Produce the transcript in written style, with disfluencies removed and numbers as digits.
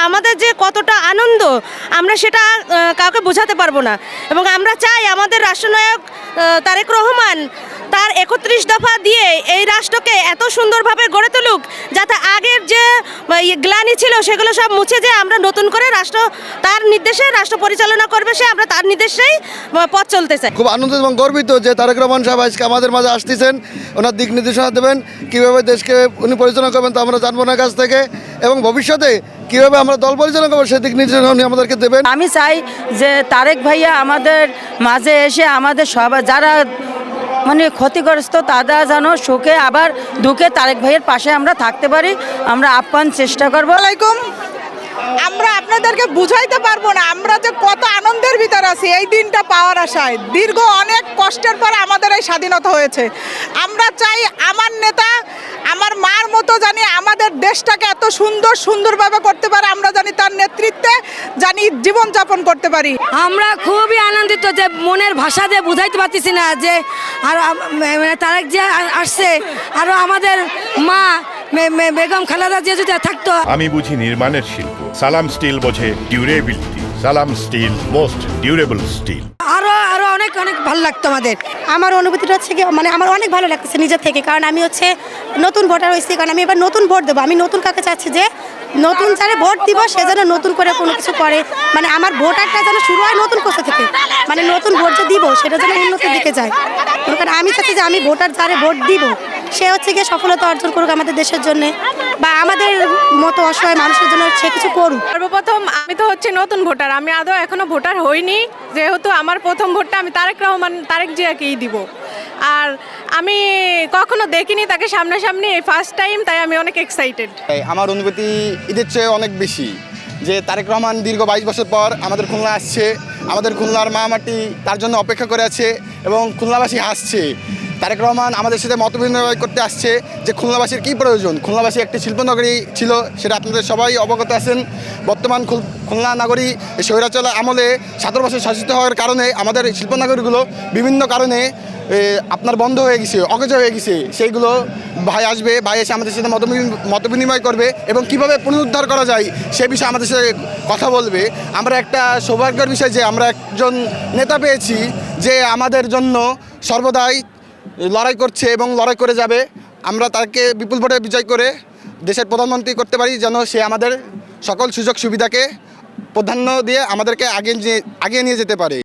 আমাদের যে কতটা আনন্দ আমরা সেটা কাউকে বোঝাতে পারবো না। এবং আমরা চাই আমাদের রাষ্ট্রনায়ক তারেক রহমান তার ৩১ দফা দিয়ে এই রাষ্ট্রকে এত সুন্দরভাবে গড়ে তুলুক, যাতে আগের যে গ্লানি ছিল সেগুলো সব মুছে যে আমরা নতুন করে রাষ্ট্র তার নির্দেশে রাষ্ট্র পরিচালনা করবে, সে আমরা তার নির্দেশেই পথ চলতে চাই। খুব আনন্দিত এবং গর্বিত যে তারেক রহমান সাহেব আজকে আমাদের মাঝে আসতেছেন, ওনার দিক নির্দেশনা দেবেন, কীভাবে দেশকে উনি পরিচালনা করবেন তা আমরা জানবো ওনার কাছ থেকে, এবং ভবিষ্যতে কীভাবে আমরা দল পরিচালনা করবো সেই দিক নির্দেশনা উনি আমাদেরকে দেবেন। আমি চাই যে তারেক ভাইয়া আমাদের মাঝে এসে আমাদের সবাই যারা মানে ক্ষতিগ্রস্ত তারা যেন সুখে আবার দুঃখে তারেক ভাইয়ের পাশে আমরা থাকতে পারি, আমরা আপ্যায়ন চেষ্টা করবো। আমরা আপনাদেরকে বুঝাইতে পারবো না আমরা যে কত আনন্দের ভিতর আছি এই দিনটা পাওয়ার আশায়। দীর্ঘ অনেক কষ্টের পর আমাদের এই স্বাধীনতা হয়েছে। আমরা চাই আমার নেতা আমার মার মতো জানি আমাদের দেশটাকে এত সুন্দরভাবে করতে পারে, আমরা জানি তার নেতৃত্বে জানি জীবনযাপন করতে পারি। আমরা খুবই আনন্দিত যে মনের ভাষা দিয়ে বুঝাইতে পারতেছি না যে আর তারেক যে আসছে, আরও আমাদের মা বেগম খালেদা জিয়া যদি থাকতো। আমি বুঝি নির্মাণের শিল্প, সালাম স্টিল বোঝে ডিউরেবিলিটি, সালাম স্টিল মোস্ট ডিউরেবল স্টিল। আরো অনেক ভালো লাগতো আমাদের। আমার অনুভূতিটা হচ্ছে কি মানে আমার অনেক ভালো লাগতেছে নিজের থেকে, কারণ আমি হচ্ছে নতুন ভোটার হয়েছি, কারণ আমি এবার নতুন ভোট দেবো। আমি নতুন কাকে চাচ্ছি যে নতুন যারা ভোট দিব সে যেন নতুন করে কোনো কিছু করে, মানে আমার ভোটারটা যেন শুরু হয় নতুন কোথা থেকে, মানে নতুন ভোট যে দিব সেটা যেন উন্নতির দিকে যায়। কারণ আমি চাচ্ছি যে আমি ভোটার যারা ভোট দিব সে হচ্ছে গিয়ে সফলতা অর্জন করুক আমাদের দেশের জন্য বা আমাদের মতো অসহায় মানুষের জন্য সে কিছু করুক। সর্বপ্রথম আমি তো হচ্ছে নতুন ভোটার, আমি আদৌ এখনো ভোটার হইনি, যেহেতু আমার প্রথম ভোটটা আমি তারেক জিয়াকেই দিব। আর আমি কখনো দেখিনি তাকে সামনাসামনি, এই ফার্স্ট টাইম, তাই আমি অনেক এক্সাইটেড। আমার অনুভূতি ঈদের চেয়ে অনেক বেশি যে তারেক রহমান দীর্ঘ 22 বছর পর আমাদের খুলনা আসছে, আমাদের খুলনার মা মাটি তার জন্য অপেক্ষা করে আছে এবং খুলনাবাসী হাসছে। তারেক রহমান আমাদের সাথে মত বিনিময় করতে আসছে যে খুলনাবাসীর কী প্রয়োজন। খুলনাবাসী একটি শিল্পনগরী ছিল, সেটা আপনাদের সবাই অবগত আছেন। বর্তমান খুলনা নগরী স্বৈরাচার আমলে 17 বছর শাসিত হওয়ার কারণে আমাদের শিল্পনগরীগুলো বিভিন্ন কারণে আপনার বন্ধ হয়ে গেছে, অকেজ হয়ে গেছে। সেইগুলো ভাই আসবে, ভাই এসে আমাদের সাথে মত বিনিময় করবে এবং কিভাবে পুনরুদ্ধার করা যায় সে বিষয়ে আমাদের সাথে কথা বলবে। আমরা একটা সৌভাগ্যের বিষয় যে আমরা একজন নেতা পেয়েছি যে আমাদের জন্য সর্বদাই লড়াই করছে এবং লড়াই করে যাবে। আমরা তাকে বিপুল ভোটে বিজয় করে দেশের প্রধানমন্ত্রী করতে পারি, যেন সে আমাদের সকল সুযোগ সুবিধাকে প্রাধান্য দিয়ে আমাদেরকে আগিয়ে নিয়ে যেতে পারে।